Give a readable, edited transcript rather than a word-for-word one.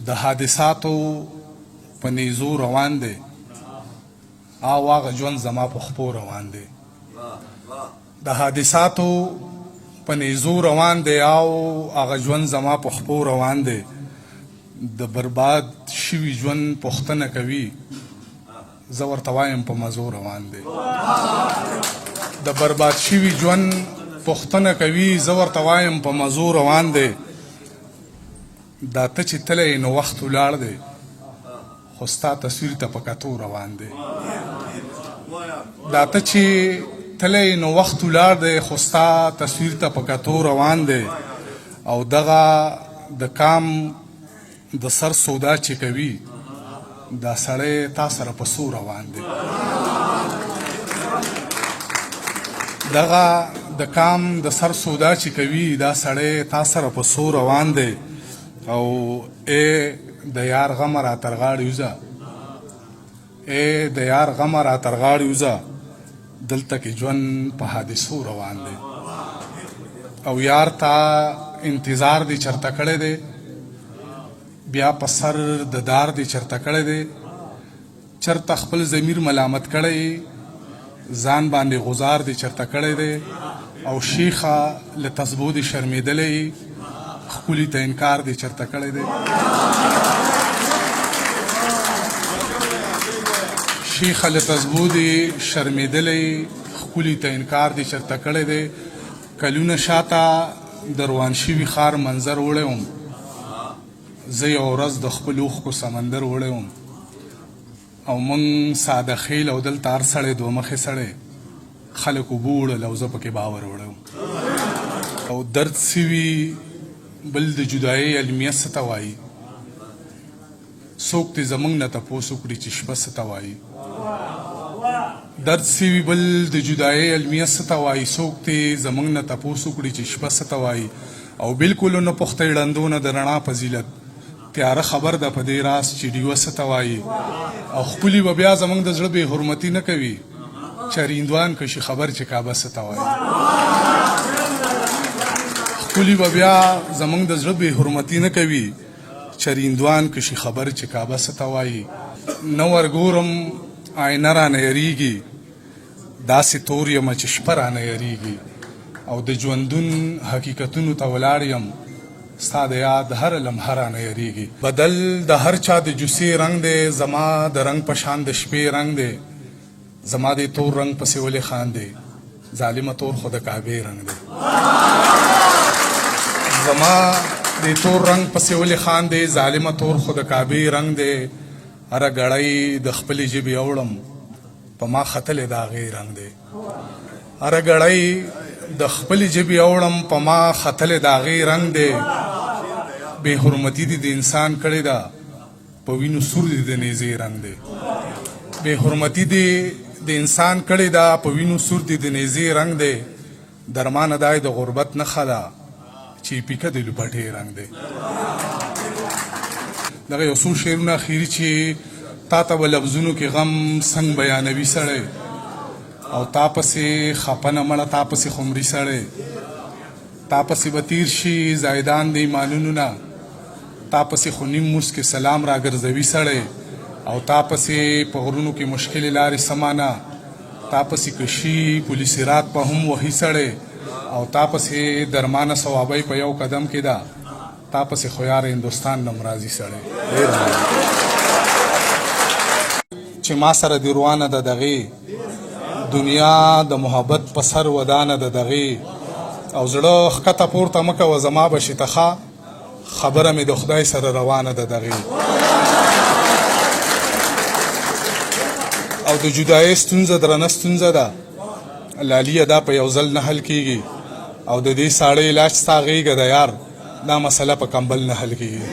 د حادثاتو په نیزو روان دی او هغه ژوند زما په خپو روان دی د حادثاتو په نیزو روان دی او هغه ژوند زما په خپو روان دی د برباد شوي ژوند پوښتنه کوي زه ورته وایم په مزو روان دی د برباد شوي ژوند پوښتنه کوي زه ورته وایم په مزو روان دی دا ته چې تللی نو وخت ولاړ دی خو ستا تصویر ته په کتو روان دی دا ته چې تللی نو وخت ولاړ دی خو ستا تصویر ته په کتو روان دی او دغه د کام د سر سودا چې کوي دا سړی تا سره په سو روان دی دغه د کام د سر سودا چې کوي دا سړی تا سره په سو روان دی او ای د یار غمه را تر غاړې وځه ای د یار غمه را تر غاړې وځه دلته کې ژوند په حادثو روان دی او یار ته انتظار دی چرته کړی دی بیا په سر د دار دی چرته کړی دی چرته خپل ضمیر ملامت کړی ځان باندې غزار دی چرته کړی دی او شیخه له تسبو دی شرمېدلی خپلی ته انکار دی چرته کړی دی شیخه له تسبو دی شرمېدلی خپلی ته انکار دی چرته کړی دی کلونه شاته د روان شوي ښار منظر وړی وم زه یو ورځ د خپل اوښکو سمندر وړی وم او موږ ساده خیل او دلته هر سړی دوه مخې سړی خلک اوبه وړل او زه پکې باور وړی وم او درد سوي بل د جدایۍ المیه څه ته وایي څوک دې زموږ نه تپوس وکړي چې شپه څه ته وایي درد سوي بل د جدایۍ المیه څه ته وایي څوک دې زموږ نه تپوس وکړي چې شپه څه ته وایي او بلکل نه پوښتئ ړندونه د رڼا فضیلت تیاره خبر ده په دې راز چې ډیوه څه ته وایي او خپلي به بیا زموږ د زړه بې حرمتي نه کوي چریندوان کشي خبر چې کعبه څه ته وایي خپلي به بیا زموږ د زړه بې حرمتي نه کوي چریندوان کشي خبر چې کعبه څه ته وایي نه ورګورم آینه رانه یریږي داسې تور یمه چې شپه رانه یریږي او د ژوندون حقیقتونو ته ولاړ یم ستا د یاد هر لمحه رانه یریږي بدل د هر چا د جوسې رنګ دی زما د رنګ په شان د شپې رنګ دی زما د تور رنګ پسې ولې خاندې ظالمه تور خو د کعبې رنګ دی زما د تور رنګ پسې ولې خاندې ظالمه تور خو د کعبې رنګ دی هره ګړۍ د خپلې ژبې اوړم په ما ختلې د هغې رنګ دی هره ګړۍ د خپلې ژبې اوړم په ما ختلې د هغې رنګ دی بې حرمتي دې د انسان کړې ده په وینو سور دې د نیزې رنګ دی بې حرمتي دې د انسان کړې ده په وینو سور دې د نیزې رنګ دی درمانه دای د غربت نښه ده چې پیکه د لوپټې رنګ دی دغه یو څو شعرونه اخري چې تا ته به لفظونو کې غم څنګ بیانوي سړی او تا پسې خپنه مړه تا پسې خمري سړی تا پسې به تیر شي زایدان د ایمانونو نه تا پسې خو نیم موس کې سلام راګرځوي سړی او تا پسې په غرونو کې مشکلې لارې سمانه تا پسې کشي پولیس رات په هم وهي سړی او تا پسې درمانه ثوابۍ په یو قدم کې ده تا پسې خو یاره هندوستان نه مرازي سړی چې ما سره دې روانه ده دغې دنیا د محبت په سر ودانه ده دغې او زړه ښکته پورته مه کوه زما به شي ته ښه خبره مې د خدای سره روانه ده دغې او د جدایۍ ستونزه درنه ستونزه ده لالیه دا په یو ځل نه حل کېږي او د دې ساړه علاج ستا غېږه ده یار دا مسله په کمبل نه حل کېږي